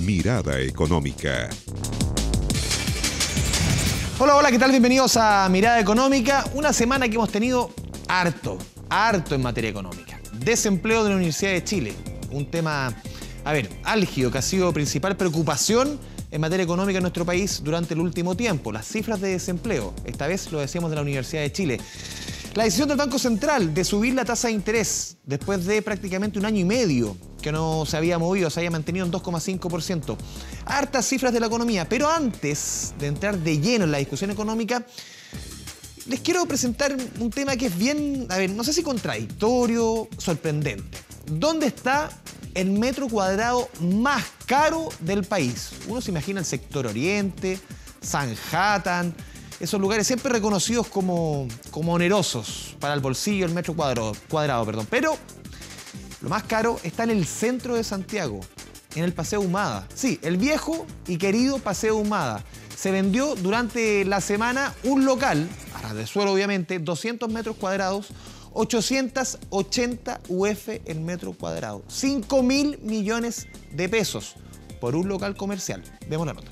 Mirada Económica. Hola, hola, ¿qué tal? Bienvenidos a Mirada Económica. Una semana que hemos tenido harto en materia económica. Desempleo de la Universidad de Chile. Un tema, álgido, que ha sido principal preocupación en materia económica en nuestro país durante el último tiempo. Las cifras de desempleo, esta vez lo decíamos de la Universidad de Chile. La decisión del Banco Central de subir la tasa de interés después de prácticamente un año y medio que no se había movido, se había mantenido en 2,5%. Hartas cifras de la economía, pero antes de entrar de lleno en la discusión económica, les quiero presentar un tema que es bien, no sé si contradictorio, sorprendente. ¿Dónde está el metro cuadrado más caro del país? Uno se imagina el sector Oriente, Sanhattan, esos lugares siempre reconocidos como onerosos para el bolsillo, el metro cuadrado, pero lo más caro está en el centro de Santiago, en el Paseo Ahumada. Sí, el viejo y querido Paseo Ahumada. Se vendió durante la semana un local, a ras de suelo obviamente, 200 metros cuadrados, 880 UF el metro cuadrado. 5.000 millones de pesos por un local comercial. Vemos la nota.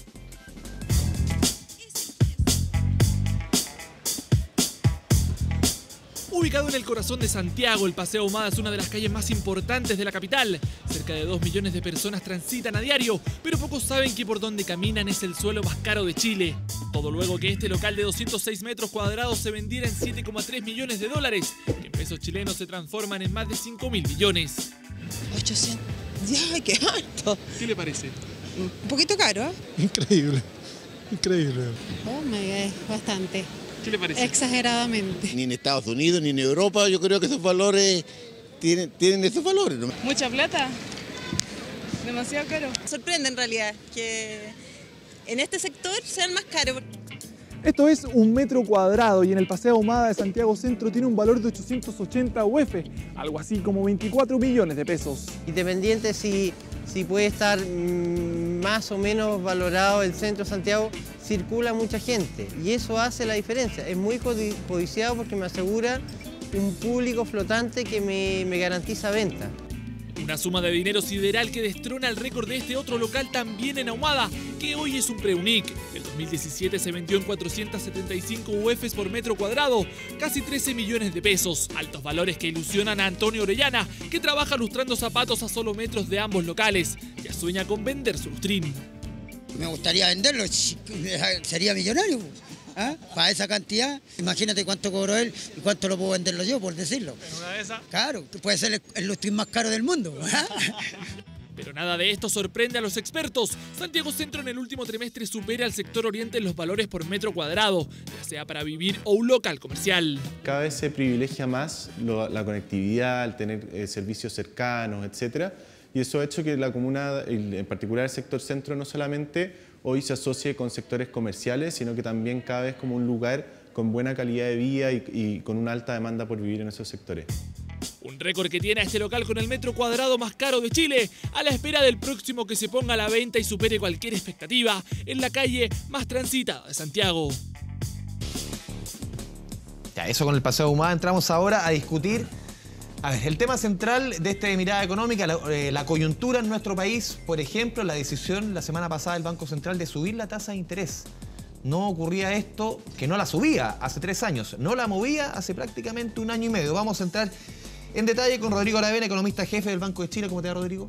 Ubicado en el corazón de Santiago, el Paseo Ahumada es una de las calles más importantes de la capital. Cerca de 2 millones de personas transitan a diario, pero pocos saben que por donde caminan es el suelo más caro de Chile. Todo luego que este local de 206 metros cuadrados se vendiera en 7,3 millones de dólares, que en pesos chilenos se transforman en más de 5.000 millones. 800. ¡Ay, qué alto! ¿Qué le parece? Un poquito caro, ¿eh? Increíble. Oh, bastante. ¿Qué le parece? Exageradamente. Ni en Estados Unidos ni en Europa yo creo que esos valores tienen esos valores, ¿no? Mucha plata, demasiado caro. Sorprende en realidad que en este sector sean más caros. Esto es un metro cuadrado y en el Paseo Ahumada de Santiago Centro tiene un valor de 880 UF, algo así como 24 millones de pesos. Independiente si puede estar más o menos valorado el centro de Santiago, circula mucha gente y eso hace la diferencia. Es muy codiciado porque me asegura un público flotante que me garantiza venta. Una suma de dinero sideral que destrona el récord de este otro local también en Ahumada, que hoy es un pre-unique. En 2017 se vendió en 475 UFs por metro cuadrado, casi 13 millones de pesos. Altos valores que ilusionan a Antonio Orellana, que trabaja lustrando zapatos a solo metros de ambos locales. Ya sueña con vender su lustrín. Me gustaría venderlo, sería millonario. ¿Ah? Para esa cantidad, imagínate cuánto cobró él y cuánto lo puedo venderlo yo, por decirlo. ¿En una de esas? Claro, puede ser el lustrín más caro del mundo. ¿Ah? Pero nada de esto sorprende a los expertos. Santiago Centro en el último trimestre supera al sector Oriente en los valores por metro cuadrado, ya sea para vivir o un local comercial. Cada vez se privilegia más la conectividad, el tener servicios cercanos, etc. Y eso ha hecho que la comuna, en particular el sector centro, no solamente hoy se asocie con sectores comerciales, sino que también cada vez como un lugar con buena calidad de vida y con una alta demanda por vivir en esos sectores. Un récord que tiene a este local con el metro cuadrado más caro de Chile, a la espera del próximo que se ponga a la venta y supere cualquier expectativa en la calle más transitada de Santiago. Ya, eso con el Paseo Ahumada. Entramos ahora a discutir el tema central de esta mirada económica, la coyuntura en nuestro país. Por ejemplo, la decisión la semana pasada del Banco Central de subir la tasa de interés. No ocurría esto, que no la subía hace 3 años, no la movía hace prácticamente un año y medio. Vamos a entrar en detalle con Rodrigo Aravena, economista jefe del Banco de Chile. ¿Cómo te va, Rodrigo?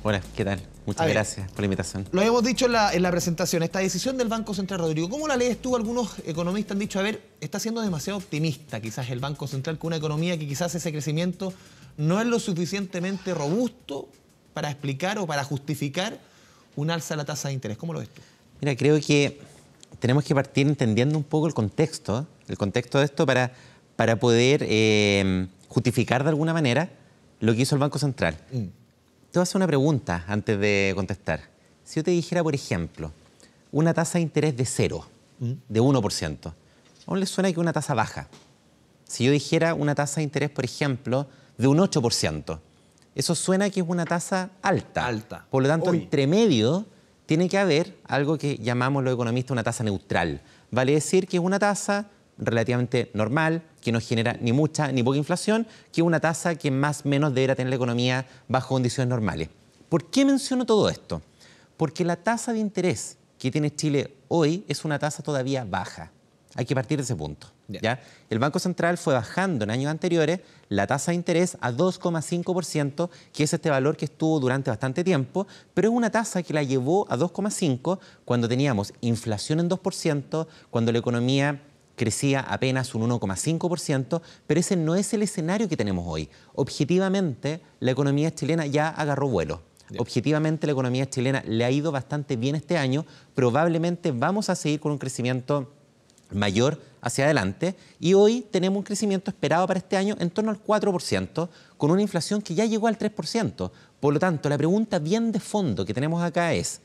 Hola, ¿qué tal? Muchas gracias por la invitación. Lo habíamos dicho en la presentación, esta decisión del Banco Central, Rodrigo, ¿cómo la lees tú? Algunos economistas han dicho, está siendo demasiado optimista quizás el Banco Central con una economía que quizás ese crecimiento no es lo suficientemente robusto para explicar o para justificar un alza de la tasa de interés. ¿Cómo lo ves tú? Mira, creo que tenemos que partir entendiendo un poco el contexto de esto para poder justificar de alguna manera lo que hizo el Banco Central. Te voy a hacer una pregunta antes de contestar. Si yo te dijera, por ejemplo, una tasa de interés de 0, de 1%, ¿a uno le suena que es una tasa baja? Si yo dijera una tasa de interés, por ejemplo, de un 8%, eso suena que es una tasa alta. Por lo tanto, entre medio tiene que haber algo que llamamos los economistas una tasa neutral. Vale decir que es una tasa relativamente normal, que no genera ni mucha ni poca inflación, que es una tasa que más o menos deberá tener la economía bajo condiciones normales. ¿Por qué menciono todo esto? Porque la tasa de interés que tiene Chile hoy es una tasa todavía baja. Hay que partir de ese punto. ¿Ya? El Banco Central fue bajando en años anteriores la tasa de interés a 2,5%, que es este valor que estuvo durante bastante tiempo, pero es una tasa que la llevó a 2,5% cuando teníamos inflación en 2%, cuando la economía crecía apenas un 1,5%, pero ese no es el escenario que tenemos hoy. Objetivamente, la economía chilena ya agarró vuelo. Objetivamente, la economía chilena le ha ido bastante bien este año. Probablemente vamos a seguir con un crecimiento mayor hacia adelante y hoy tenemos un crecimiento esperado para este año en torno al 4%, con una inflación que ya llegó al 3%. Por lo tanto, la pregunta bien de fondo que tenemos acá es,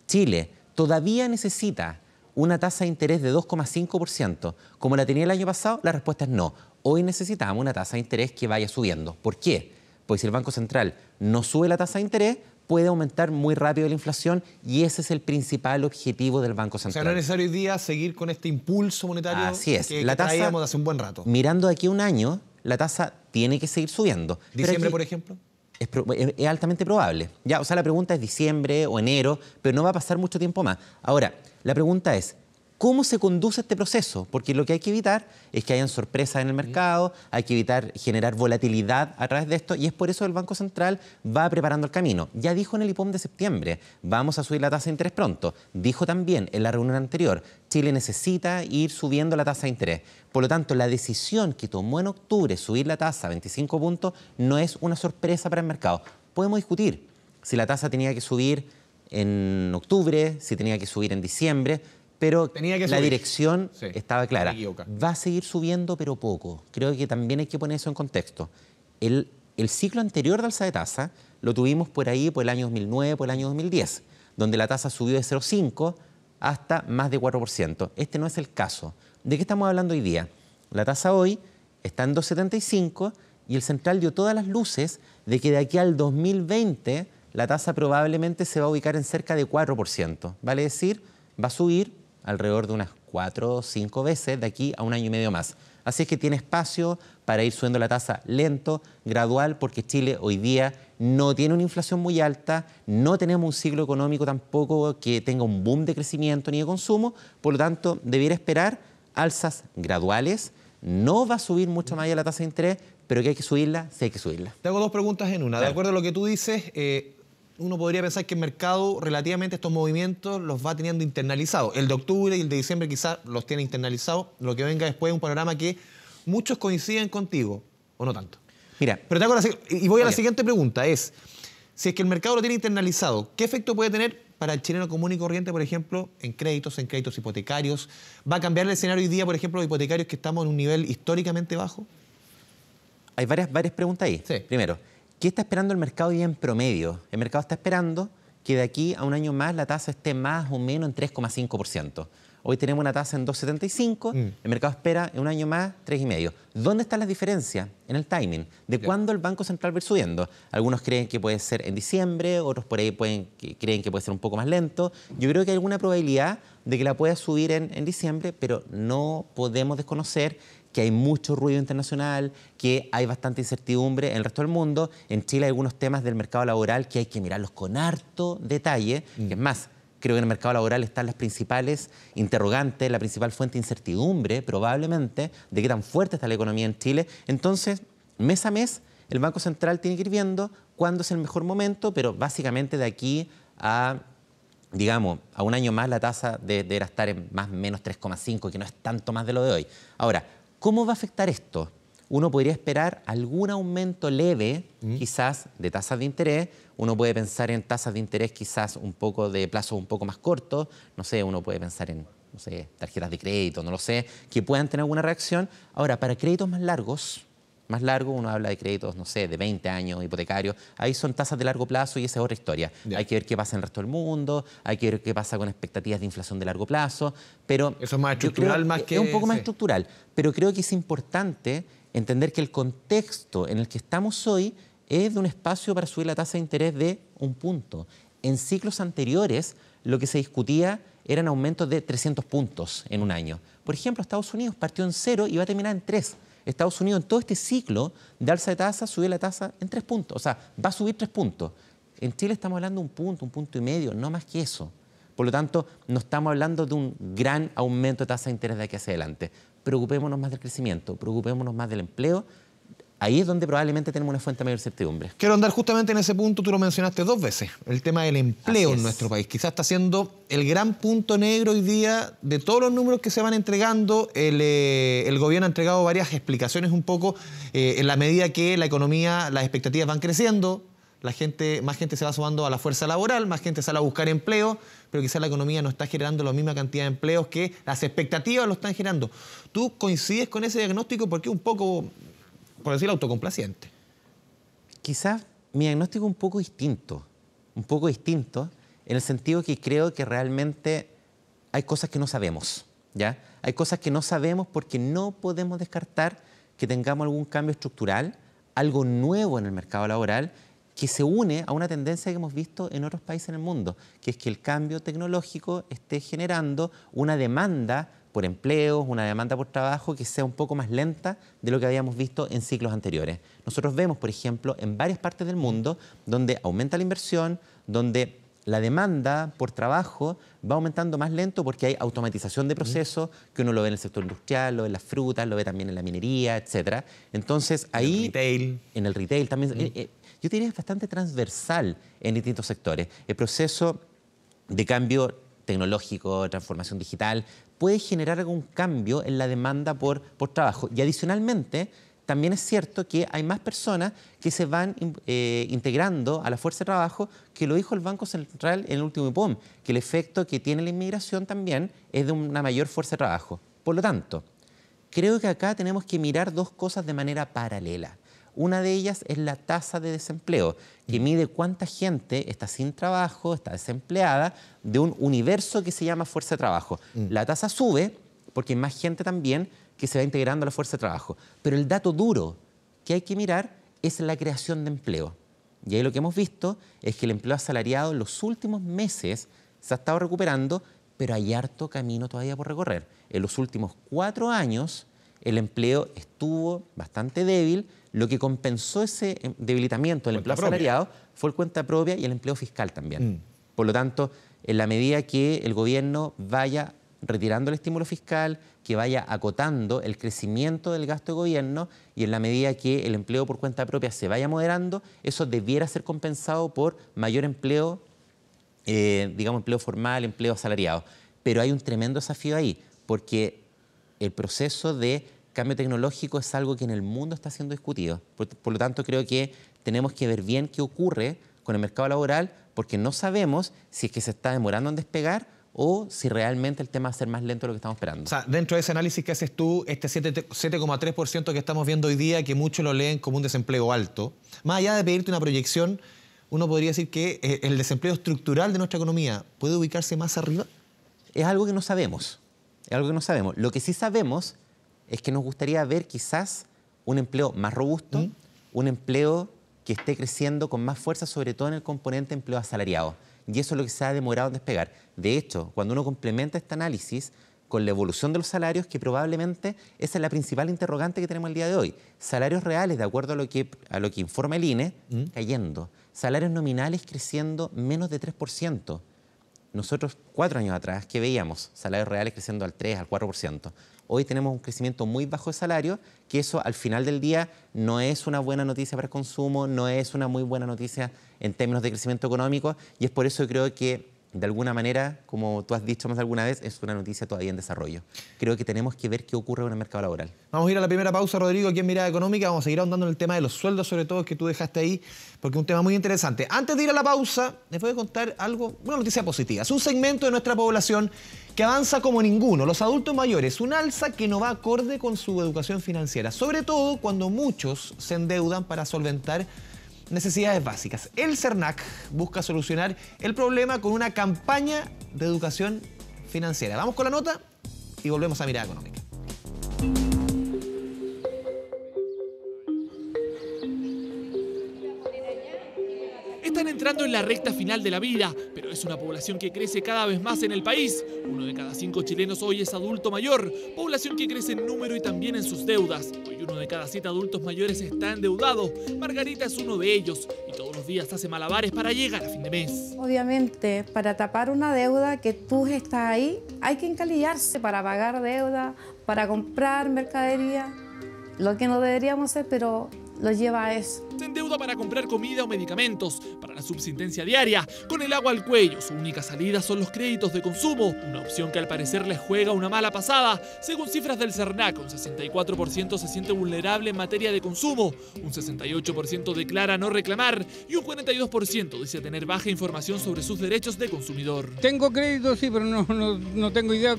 ¿Chile todavía necesita una tasa de interés de 2,5% como la tenía el año pasado? La respuesta es no. Hoy necesitamos una tasa de interés que vaya subiendo. ¿Por qué? Pues si el Banco Central no sube la tasa de interés, puede aumentar muy rápido la inflación y ese es el principal objetivo del Banco Central. O sea, no es necesario hoy día seguir con este impulso monetario. Así es. que La tasa, traíamos hace un buen rato. Mirando de aquí a un año, la tasa tiene que seguir subiendo. ¿Diciembre, aquí, por ejemplo? Es altamente probable. Ya, o sea, la pregunta es diciembre o enero, pero no va a pasar mucho tiempo más. Ahora, la pregunta es, ¿cómo se conduce este proceso? Porque lo que hay que evitar es que hayan sorpresas en el mercado, hay que evitar generar volatilidad a través de esto y es por eso que el Banco Central va preparando el camino. Ya dijo en el IPOM de septiembre, vamos a subir la tasa de interés pronto. Dijo también en la reunión anterior, Chile necesita ir subiendo la tasa de interés. Por lo tanto, la decisión que tomó en octubre, subir la tasa a 25 puntos, no es una sorpresa para el mercado. Podemos discutir si la tasa tenía que subir en octubre, si tenía que subir en diciembre, pero la dirección estaba clara. Va a seguir subiendo, pero poco. Creo que también hay que poner eso en contexto. El ciclo anterior de alza de tasa lo tuvimos por ahí, por el año 2009, por el año 2010, donde la tasa subió de 0,5 hasta más de 4%. Este no es el caso. ¿De qué estamos hablando hoy día? La tasa hoy está en 2,75 y el Central dio todas las luces de que de aquí al 2020 la tasa probablemente se va a ubicar en cerca de 4%. Vale decir, va a subir alrededor de unas 4 o 5 veces de aquí a un año y medio más. Así es que tiene espacio para ir subiendo la tasa lento, gradual, porque Chile hoy día no tiene una inflación muy alta, no tenemos un ciclo económico tampoco que tenga un boom de crecimiento ni de consumo, por lo tanto, debiera esperar alzas graduales, no va a subir mucho más allá la tasa de interés, pero que hay que subirla, sí hay que subirla. Te hago dos preguntas en una. Claro. De acuerdo a lo que tú dices, uno podría pensar que el mercado relativamente estos movimientos los va teniendo internalizados. El de octubre y el de diciembre quizás los tiene internalizados. Lo que venga después es un panorama que muchos coinciden contigo, o no tanto. Mira. Pero te hago voy a la siguiente pregunta, es, si es que el mercado lo tiene internalizado, ¿qué efecto puede tener para el chileno común y corriente, por ejemplo, en créditos hipotecarios? ¿Va a cambiar el escenario hoy día, por ejemplo, de hipotecarios que estamos en un nivel históricamente bajo? Hay varias preguntas ahí. Sí. Primero, ¿qué está esperando el mercado hoy en promedio? El mercado está esperando que de aquí a un año más la tasa esté más o menos en 3,5%. Hoy tenemos una tasa en 2,75, el mercado espera en un año más 3,5. ¿Dónde están las diferencias? En el timing. ¿De cuándo el Banco Central va a ir subiendo? Algunos creen que puede ser en diciembre, otros por ahí creen que puede ser un poco más lento. Yo creo que hay alguna probabilidad de que la pueda subir en diciembre, pero no podemos desconocer que hay mucho ruido internacional, que hay bastante incertidumbre en el resto del mundo. En Chile hay algunos temas del mercado laboral que hay que mirarlos con harto detalle. Que es más, creo que en el mercado laboral están las principales interrogantes, la principal fuente de incertidumbre, probablemente, de qué tan fuerte está la economía en Chile. Entonces, mes a mes, el Banco Central tiene que ir viendo cuándo es el mejor momento, pero básicamente de aquí a, digamos, a un año más la tasa deberá estar en más o menos 3,5, que no es tanto más de lo de hoy. Ahora, ¿cómo va a afectar esto? Uno podría esperar algún aumento leve, quizás, de tasas de interés. Uno puede pensar en tasas de interés quizás un poco de plazos un poco más cortos. No sé, uno puede pensar en, no sé, tarjetas de crédito, no lo sé, que puedan tener alguna reacción. Ahora, para créditos más largos, uno habla de créditos, no sé, de 20 años, hipotecarios. Ahí son tasas de largo plazo y esa es otra historia. Hay que ver qué pasa en el resto del mundo, hay que ver qué pasa con expectativas de inflación de largo plazo. Pero eso es más estructural más que... Es un poco más estructural, pero creo que es importante entender que el contexto en el que estamos hoy es de un espacio para subir la tasa de interés de 1 punto. En ciclos anteriores, lo que se discutía eran aumentos de 300 puntos en un año. Por ejemplo, Estados Unidos partió en 0 y va a terminar en 3. Estados Unidos, en todo este ciclo de alza de tasa, subió la tasa en 3 puntos. O sea, va a subir 3 puntos. En Chile estamos hablando de un punto y medio, no más que eso. Por lo tanto, no estamos hablando de un gran aumento de tasa de interés de aquí hacia adelante. Preocupémonos más del crecimiento, preocupémonos más del empleo. Ahí es donde probablemente tenemos una fuente de mayor certidumbre. Quiero andar justamente en ese punto, tú lo mencionaste 2 veces, el tema del empleo en nuestro país. Quizás está siendo el gran punto negro hoy día de todos los números que se van entregando. El gobierno ha entregado varias explicaciones un poco en la medida que la economía, las expectativas van creciendo, más gente se va sumando a la fuerza laboral, más gente sale a buscar empleo, pero quizás la economía no está generando la misma cantidad de empleos que las expectativas lo están generando. ¿Tú coincides con ese diagnóstico? Porque es un poco, por decir, autocomplaciente. Quizás mi diagnóstico es un poco distinto en el sentido que creo que realmente hay cosas que no sabemos, ¿ya? Hay cosas que no sabemos porque no podemos descartar que tengamos algún cambio estructural, algo nuevo en el mercado laboral, que se une a una tendencia que hemos visto en otros países en el mundo, que es que el cambio tecnológico esté generando una demanda por empleos, una demanda por trabajo que sea un poco más lenta de lo que habíamos visto en ciclos anteriores. Nosotros vemos, por ejemplo, en varias partes del mundo donde aumenta la inversión, donde la demanda por trabajo va aumentando más lento porque hay automatización de procesos, que uno lo ve en el sector industrial, lo ve en las frutas, lo ve también en la minería, etc. Entonces ahí... En el retail también... Yo diría que es bastante transversal en distintos sectores. El proceso de cambio tecnológico, transformación digital, puede generar algún cambio en la demanda por trabajo. Y adicionalmente, también es cierto que hay más personas que se van integrando a la fuerza de trabajo, que lo dijo el Banco Central en el último IPOM, que el efecto que tiene la inmigración también es de una mayor fuerza de trabajo. Por lo tanto, creo que acá tenemos que mirar 2 cosas de manera paralela. Una de ellas es la tasa de desempleo, que mide cuánta gente está sin trabajo, está desempleada, de un universo que se llama fuerza de trabajo. La tasa sube porque hay más gente también que se va integrando a la fuerza de trabajo. Pero el dato duro que hay que mirar es la creación de empleo. Y ahí lo que hemos visto es que el empleo asalariado en los últimos meses se ha estado recuperando, pero hay harto camino todavía por recorrer. En los últimos 4 años el empleo estuvo bastante débil. Lo que compensó ese debilitamiento del empleo asalariado fue el cuenta propia y el empleo fiscal también. Por lo tanto, en la medida que el gobierno vaya retirando el estímulo fiscal, que vaya acotando el crecimiento del gasto de gobierno y en la medida que el empleo por cuenta propia se vaya moderando, eso debiera ser compensado por mayor empleo, digamos, empleo formal, empleo asalariado. Pero hay un tremendo desafío ahí, porque el proceso de cambio tecnológico es algo que en el mundo está siendo discutido. Por lo tanto, creo que tenemos que ver bien qué ocurre con el mercado laboral, porque no sabemos si es que se está demorando en despegar o si realmente el tema va a ser más lento de lo que estamos esperando. O sea, dentro de ese análisis que haces tú, este 7,3% que estamos viendo hoy día, que muchos lo leen como un desempleo alto, más allá de pedirte una proyección, uno podría decir que el desempleo estructural de nuestra economía puede ubicarse más arriba. Es algo que no sabemos. Es algo que no sabemos. Lo que sí sabemos es que nos gustaría ver quizás un empleo más robusto, un empleo que esté creciendo con más fuerza, sobre todo en el componente empleo asalariado. Y eso es lo que se ha demorado en despegar. De hecho, cuando uno complementa este análisis con la evolución de los salarios, que probablemente esa es la principal interrogante que tenemos el día de hoy. Salarios reales, de acuerdo a lo que informa el INE, cayendo. Salarios nominales creciendo menos de 3%. Nosotros 4 años atrás, ¿qué veíamos? Salarios reales creciendo al 3, al 4%. Hoy tenemos un crecimiento muy bajo de salario, que eso al final del día no es una buena noticia para el consumo, no es una muy buena noticia en términos de crecimiento económico, y es por eso que creo que, de alguna manera, como tú has dicho más de alguna vez, es una noticia todavía en desarrollo. Creo que tenemos que ver qué ocurre con el mercado laboral. Vamos a ir a la primera pausa, Rodrigo, aquí en Mirada Económica. Vamos a seguir ahondando en el tema de los sueldos, sobre todo, que tú dejaste ahí, porque es un tema muy interesante. Antes de ir a la pausa, les voy a contar algo, una noticia positiva. Es un segmento de nuestra población que avanza como ninguno, los adultos mayores, un alza que no va acorde con su educación financiera, sobre todo cuando muchos se endeudan para solventar necesidades básicas. El CERNAC busca solucionar el problema con una campaña de educación financiera. Vamos con la nota y volvemos a Mirada Económica. Esta Están entrando en la recta final de la vida, pero es una población que crece cada vez más en el país. 1 de cada 5 chilenos hoy es adulto mayor, población que crece en número y también en sus deudas. Hoy 1 de cada 7 adultos mayores está endeudado. Margarita es uno de ellos y todos los días hace malabares para llegar a fin de mes. Obviamente, para tapar una deuda que tú estás ahí, hay que encalillarse para pagar deuda, para comprar mercadería, lo que no deberíamos hacer, pero lo lleva a eso. Se endeuda para comprar comida o medicamentos, para la subsistencia diaria, con el agua al cuello. Su única salida son los créditos de consumo, una opción que al parecer les juega una mala pasada. Según cifras del CERNAC, un 64% se siente vulnerable en materia de consumo, un 68% declara no reclamar y un 42% dice tener baja información sobre sus derechos de consumidor. Tengo crédito, sí, pero no tengo idea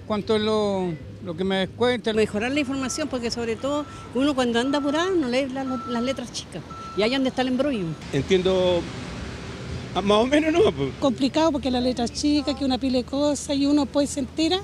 cuánto es lo que me descuenta. Mejorar la información, porque sobre todo uno cuando anda apurado no lee las letras chicas y ahí donde está el embrollo. Entiendo más o menos, ¿no? Complicado porque la letra es chica, que una pila de cosas y uno pues se entera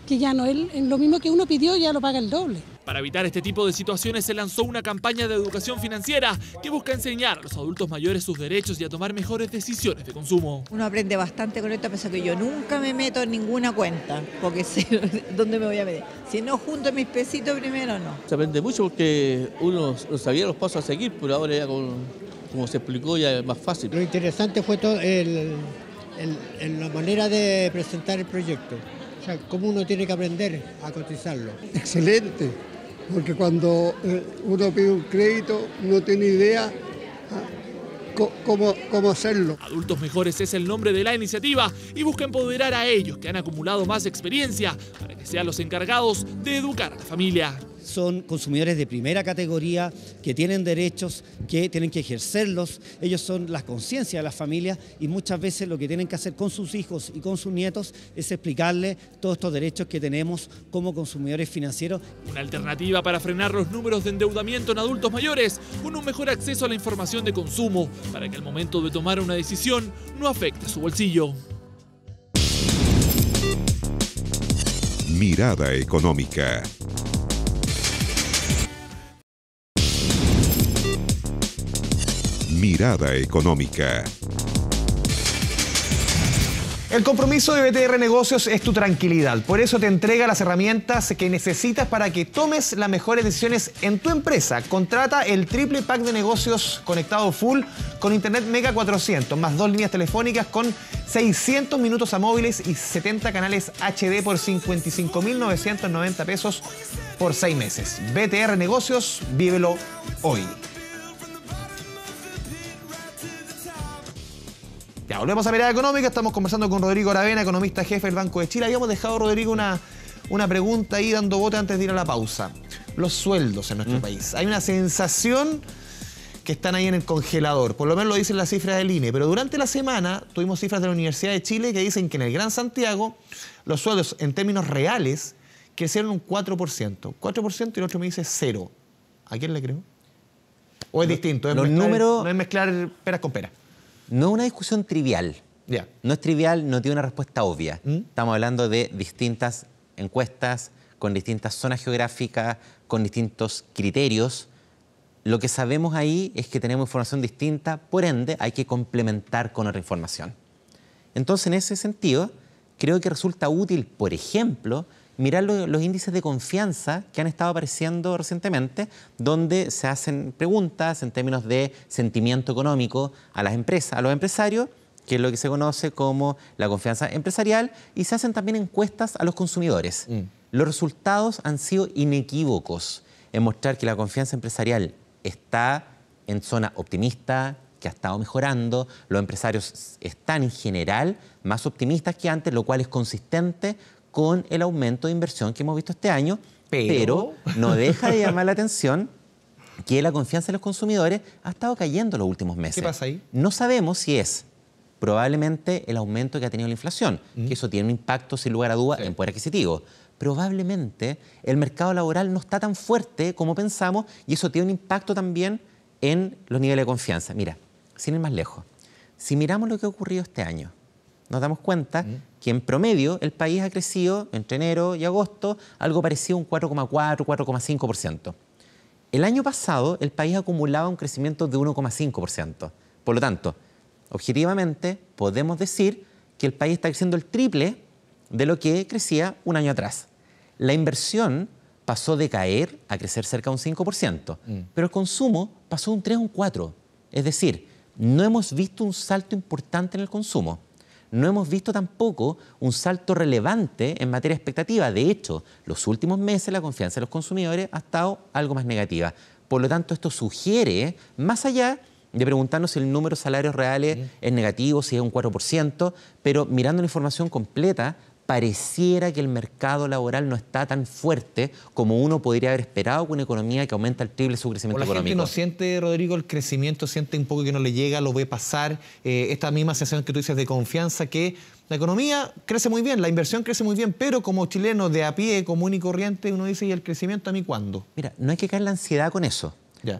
que ya no es lo mismo que uno pidió, ya lo paga el doble. Para evitar este tipo de situaciones se lanzó una campaña de educación financiera que busca enseñar a los adultos mayores sus derechos y a tomar mejores decisiones de consumo. Uno aprende bastante con esto, a pesar que yo nunca me meto en ninguna cuenta, porque sé dónde me voy a meter. Si no junto mis pesitos primero, no. Se aprende mucho porque uno no sabía los pasos a seguir, pero ahora ya como se explicó ya es más fácil. Lo interesante fue todo la manera de presentar el proyecto. O sea, cómo uno tiene que aprender a cotizarlo. Excelente, porque cuando uno pide un crédito no tiene idea cómo hacerlo. Adultos Mejores es el nombre de la iniciativa y busca empoderar a ellos que han acumulado más experiencia para que sean los encargados de educar a la familia. Son consumidores de primera categoría que tienen derechos, que tienen que ejercerlos. Ellos son la conciencia de las familias y muchas veces lo que tienen que hacer con sus hijos y con sus nietos es explicarles todos estos derechos que tenemos como consumidores financieros. Una alternativa para frenar los números de endeudamiento en adultos mayores con un mejor acceso a la información de consumo para que al momento de tomar una decisión no afecte su bolsillo. Mirada Económica. Mirada Económica. El compromiso de BTR Negocios es tu tranquilidad. Por eso te entrega las herramientas que necesitas para que tomes las mejores decisiones en tu empresa. Contrata el triple pack de negocios conectado full con Internet Mega 400, más 2 líneas telefónicas con 600 minutos a móviles y 70 canales HD por 55.990 pesos por 6 meses. BTR Negocios, vívelo hoy. Ya, volvemos a Mirada Económica, estamos conversando con Rodrigo Aravena, economista jefe del Banco de Chile. Habíamos dejado, Rodrigo, una pregunta ahí dando bote antes de ir a la pausa. Los sueldos en nuestro país. Hay una sensación que están ahí en el congelador, por lo menos lo dicen las cifras del INE, pero durante la semana tuvimos cifras de la Universidad de Chile que dicen que en el Gran Santiago los sueldos en términos reales crecieron un 4%. 4% y el otro me dice 0. ¿A quién le creo? ¿O es distinto? Los números... No es mezclar peras con peras. No es una discusión trivial. No es trivial, no tiene una respuesta obvia. Estamos hablando de distintas encuestas, con distintas zonas geográficas, con distintos criterios. Lo que sabemos ahí es que tenemos información distinta, por ende hay que complementar con otra información. Entonces, en ese sentido, creo que resulta útil, por ejemplo, mirar los índices de confianza que han estado apareciendo recientemente, donde se hacen preguntas en términos de sentimiento económico a las empresas, a los empresarios, que es lo que se conoce como la confianza empresarial, y se hacen también encuestas a los consumidores. Los resultados han sido inequívocos en mostrar que la confianza empresarial está en zona optimista, que ha estado mejorando, los empresarios están en general más optimistas que antes, lo cual es consistente con el aumento de inversión que hemos visto este año, pero no deja de llamar la atención que la confianza de los consumidores ha estado cayendo los últimos meses. ¿Qué pasa ahí? No sabemos si es probablemente el aumento que ha tenido la inflación, que eso tiene un impacto sin lugar a duda en poder adquisitivo. Probablemente el mercado laboral no está tan fuerte como pensamos y eso tiene un impacto también en los niveles de confianza. Mira, sin ir más lejos, si miramos lo que ha ocurrido este año, nos damos cuenta que en promedio el país ha crecido entre enero y agosto algo parecido a un 4,4, 4,5%. El año pasado el país acumulaba un crecimiento de 1,5%. Por lo tanto, objetivamente podemos decir que el país está creciendo el triple de lo que crecía un año atrás. La inversión pasó de caer a crecer cerca de un 5%, pero el consumo pasó de un 3 a un 4%. Es decir, no hemos visto un salto importante en el consumo. No hemos visto tampoco un salto relevante en materia de expectativa. De hecho, los últimos meses la confianza de los consumidores ha estado algo más negativa. Por lo tanto, esto sugiere, más allá de preguntarnos si el número de salarios reales es negativo, si es un 4%, pero mirando la información completa, pareciera que el mercado laboral no está tan fuerte como uno podría haber esperado con una economía que aumenta el triple su crecimiento económico. La gente no siente, Rodrigo, el crecimiento, siente un poco que no le llega, lo ve pasar, esta misma sensación que tú dices de confianza, que la economía crece muy bien, la inversión crece muy bien, pero como chileno de a pie, común y corriente, uno dice, ¿y el crecimiento a mí cuándo? Mira, no hay que caer en la ansiedad con eso,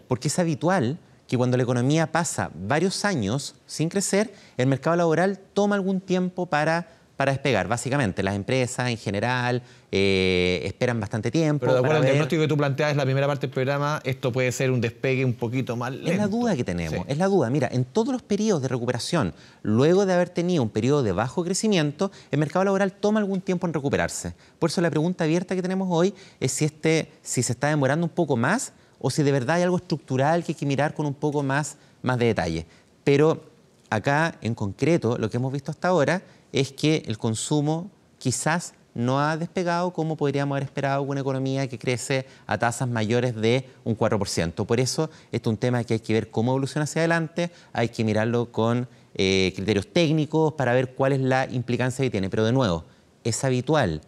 porque es habitual que cuando la economía pasa varios años sin crecer, el mercado laboral toma algún tiempo para despegar. Básicamente, las empresas en general esperan bastante tiempo. Pero de acuerdo al diagnóstico que tú planteas en la primera parte del programa, esto puede ser un despegue un poquito más lento. Es la duda que tenemos, es la duda. Mira, en todos los periodos de recuperación, luego de haber tenido un periodo de bajo crecimiento, el mercado laboral toma algún tiempo en recuperarse. Por eso la pregunta abierta que tenemos hoy es si se está demorando un poco más o si de verdad hay algo estructural que hay que mirar con un poco más de detalle. Pero acá, en concreto, lo que hemos visto hasta ahora es que el consumo quizás no ha despegado como podríamos haber esperado con una economía que crece a tasas mayores de un 4%. Por eso, este es un tema que hay que ver cómo evoluciona hacia adelante, hay que mirarlo con criterios técnicos para ver cuál es la implicancia que tiene. Pero de nuevo, es habitual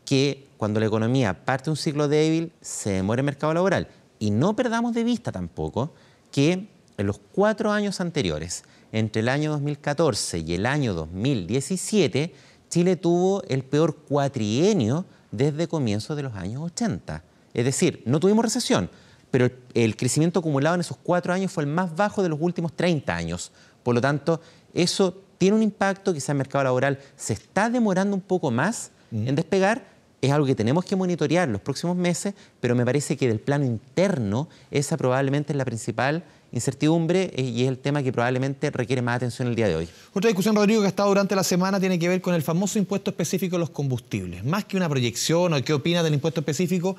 que cuando la economía parte un ciclo débil, se demore el mercado laboral. Y no perdamos de vista tampoco que en los 4 años anteriores, entre el año 2014 y el año 2017, Chile tuvo el peor cuatrienio desde comienzos de los años 80. Es decir, no tuvimos recesión, pero el crecimiento acumulado en esos 4 años fue el más bajo de los últimos 30 años. Por lo tanto, eso tiene un impacto, quizás el mercado laboral se está demorando un poco más en despegar. Es algo que tenemos que monitorear los próximos meses, pero me parece que del plano interno esa probablemente es la principal incertidumbre y es el tema que probablemente requiere más atención el día de hoy. Otra discusión, Rodrigo, que ha estado durante la semana tiene que ver con el famoso impuesto específico a los combustibles. Más que una proyección o qué opinas del impuesto específico,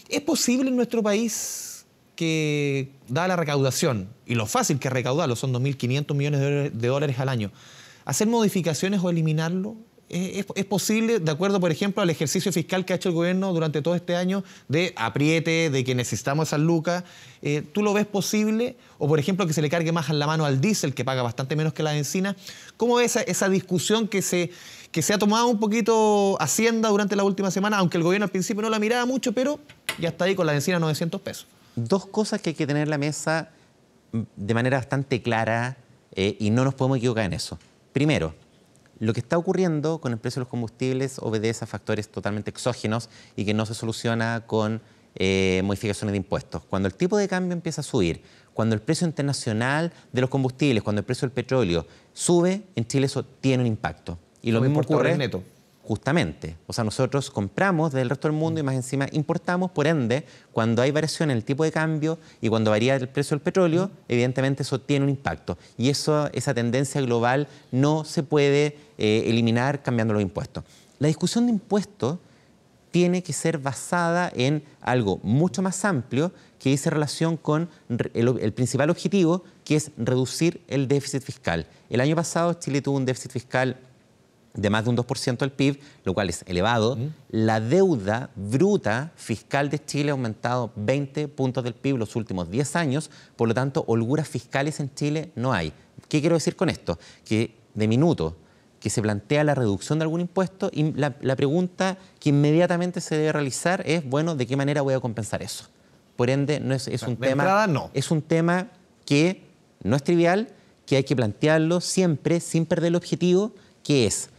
¿es posible en nuestro país que, dada la recaudación y lo fácil que es recaudarlo, son 2.500 millones de dólares al año, hacer modificaciones o eliminarlo? ¿Es posible, de acuerdo, por ejemplo, al ejercicio fiscal que ha hecho el gobierno durante todo este año de apriete, de que necesitamos esas lucas? ¿Tú lo ves posible? O, por ejemplo, que se le cargue más en la mano al diésel, que paga bastante menos que la benzina. ¿Cómo ves esa discusión que se ha tomado un poquito Hacienda durante la última semana, aunque el gobierno al principio no la miraba mucho, pero ya está ahí con la benzina a 900 pesos? Dos cosas que hay que tener en la mesa de manera bastante clara y no nos podemos equivocar en eso. Primero, lo que está ocurriendo con el precio de los combustibles obedece a factores totalmente exógenos y que no se soluciona con modificaciones de impuestos. Cuando el tipo de cambio empieza a subir, cuando el precio internacional de los combustibles, cuando el precio del petróleo sube, en Chile eso tiene un impacto. Y lo mismo ocurre neto. Justamente. O sea, nosotros compramos del resto del mundo y más encima importamos, por ende, cuando hay variación en el tipo de cambio y cuando varía el precio del petróleo, evidentemente eso tiene un impacto. Y esa tendencia global no se puede eliminar cambiando los impuestos. La discusión de impuestos tiene que ser basada en algo mucho más amplio que dice relación con el principal objetivo, que es reducir el déficit fiscal. El año pasado Chile tuvo un déficit fiscal de más de un 2% del PIB, lo cual es elevado. La deuda bruta fiscal de Chile ha aumentado 20 puntos del PIB los últimos 10 años, por lo tanto, holguras fiscales en Chile no hay. ¿Qué quiero decir con esto? Que de minuto que se plantea la reducción de algún impuesto, y la pregunta que inmediatamente se debe realizar es, bueno, ¿de qué manera voy a compensar eso? Por ende, es un tema que no es trivial, que hay que plantearlo siempre sin perder el objetivo, que es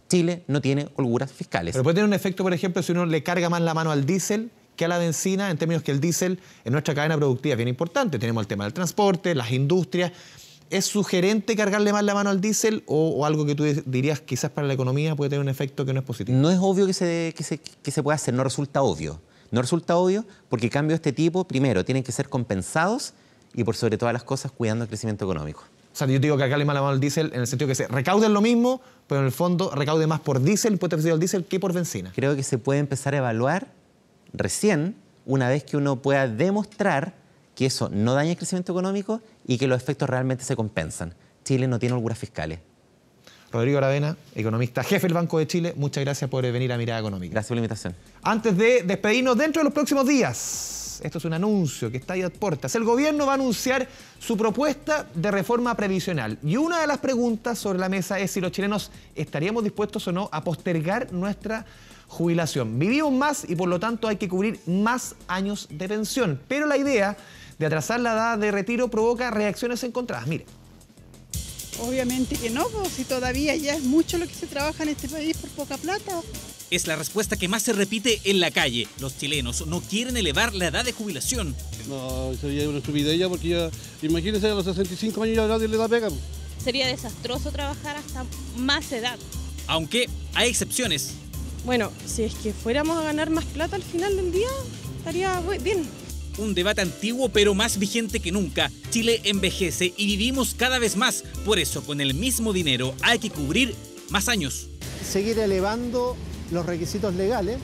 Chile no tiene holguras fiscales. Pero puede tener un efecto, por ejemplo, si uno le carga más la mano al diésel que a la benzina, en términos que el diésel en nuestra cadena productiva es bien importante. Tenemos el tema del transporte, las industrias. ¿Es sugerente cargarle más la mano al diésel o algo que tú dirías quizás para la economía puede tener un efecto que no es positivo? No es obvio que se pueda hacer, no resulta obvio. No resulta obvio porque cambios de este tipo, primero, tienen que ser compensados y por sobre todas las cosas cuidando el crecimiento económico. O sea, yo digo que acá le mala mano al diésel en el sentido que se recauden lo mismo, pero en el fondo recaude más por diésel, impuesto especial al diésel, que por benzina. Creo que se puede empezar a evaluar recién, una vez que uno pueda demostrar que eso no daña el crecimiento económico y que los efectos realmente se compensan. Chile no tiene holguras fiscales. Rodrigo Aravena, economista jefe del Banco de Chile, muchas gracias por venir a Mirada Económica. Gracias por la invitación. Antes de despedirnos, dentro de los próximos días, esto es un anuncio que está ahí a puertas, el gobierno va a anunciar su propuesta de reforma previsional. Y una de las preguntas sobre la mesa es si los chilenos estaríamos dispuestos o no a postergar nuestra jubilación. Vivimos más y por lo tanto hay que cubrir más años de pensión. Pero la idea de atrasar la edad de retiro provoca reacciones encontradas. Mire. Obviamente que no, pues, si todavía ya es mucho lo que se trabaja en este país por poca plata. Es la respuesta que más se repite en la calle. Los chilenos no quieren elevar la edad de jubilación. No, sería una estupidez ya porque ya, imagínense, a los 65 años ya nadie le da pega. Sería desastroso trabajar hasta más edad. Aunque hay excepciones. Bueno, si es que fuéramos a ganar más plata al final del día, estaría bien. Un debate antiguo pero más vigente que nunca. Chile envejece y vivimos cada vez más. Por eso, con el mismo dinero hay que cubrir más años. Seguir elevando los requisitos legales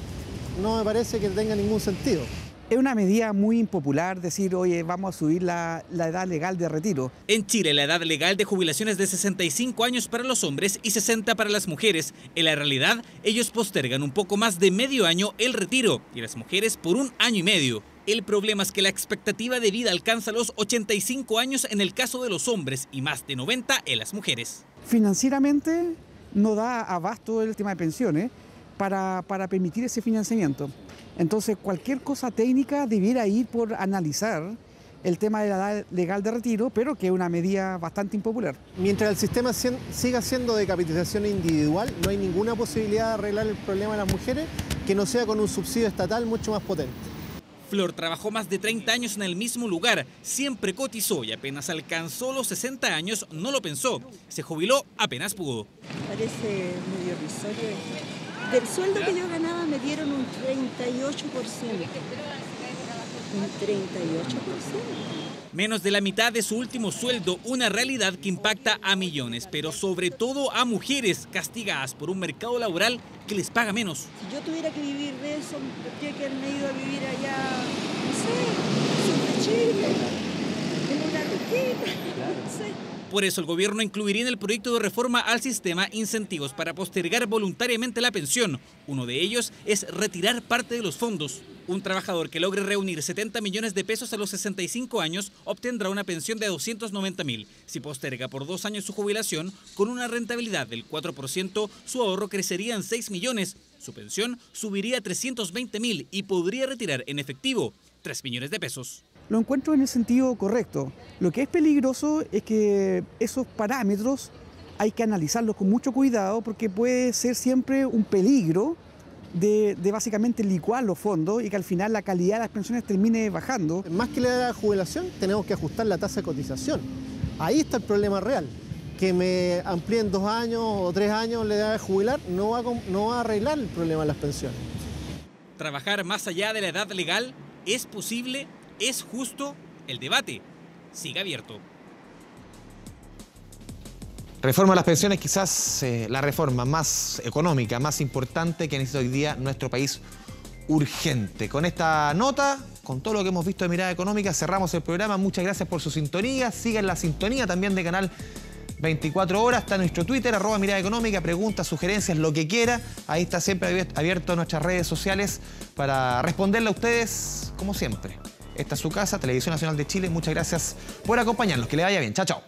no me parece que tenga ningún sentido. Es una medida muy impopular decir, oye, vamos a subir la edad legal de retiro. En Chile, la edad legal de jubilación es de 65 años para los hombres y 60 para las mujeres. En la realidad, ellos postergan un poco más de medio año el retiro y las mujeres por 1 año y medio. El problema es que la expectativa de vida alcanza los 85 años en el caso de los hombres y más de 90 en las mujeres. Financieramente no da abasto el tema de pensiones para permitir ese financiamiento. Entonces, cualquier cosa técnica debiera ir por analizar el tema de la edad legal de retiro, pero que es una medida bastante impopular. Mientras el sistema siga siendo de capitalización individual, no hay ninguna posibilidad de arreglar el problema de las mujeres que no sea con un subsidio estatal mucho más potente. Flor trabajó más de 30 años en el mismo lugar, siempre cotizó y apenas alcanzó los 60 años no lo pensó. Se jubiló apenas pudo. Parece medio irrisorio esto. Del sueldo que yo ganaba me dieron un 38%. Un 38%. Menos de la mitad de su último sueldo, una realidad que impacta a millones, pero sobre todo a mujeres castigadas por un mercado laboral que les paga menos. Si yo tuviera que vivir de eso, tendría que haberme ido a vivir allá, no sé, sur de Chile, en una ruquita, no sé. Por eso el gobierno incluiría en el proyecto de reforma al sistema incentivos para postergar voluntariamente la pensión. Uno de ellos es retirar parte de los fondos. Un trabajador que logre reunir 70 millones de pesos a los 65 años obtendrá una pensión de 290.000. Si posterga por 2 años su jubilación, con una rentabilidad del 4%, su ahorro crecería en 6 millones. Su pensión subiría a 320.000 y podría retirar en efectivo 3 millones de pesos. Lo encuentro en el sentido correcto. Lo que es peligroso es que esos parámetros hay que analizarlos con mucho cuidado porque puede ser siempre un peligro de básicamente licuar los fondos y que al final la calidad de las pensiones termine bajando. Más que la edad de jubilación, tenemos que ajustar la tasa de cotización. Ahí está el problema real. Que me amplíen 2 años o 3 años la edad de jubilar no va a arreglar el problema de las pensiones. Trabajar más allá de la edad legal es posible. ¿Es justo? El debate sigue abierto. Reforma a las pensiones, quizás la reforma más económica, más importante que necesita hoy día nuestro país urgente. Con esta nota, con todo lo que hemos visto de Mirada Económica, cerramos el programa. Muchas gracias por su sintonía. Sigan la sintonía también de Canal 24 Horas. Está nuestro Twitter, @Mirada Económica. Preguntas, sugerencias, lo que quiera. Ahí está siempre abierto nuestras redes sociales para responderle a ustedes como siempre. Esta es su casa, Televisión Nacional de Chile. Muchas gracias por acompañarnos. Que le vaya bien. Chao, chao.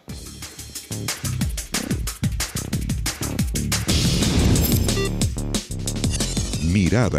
Mirada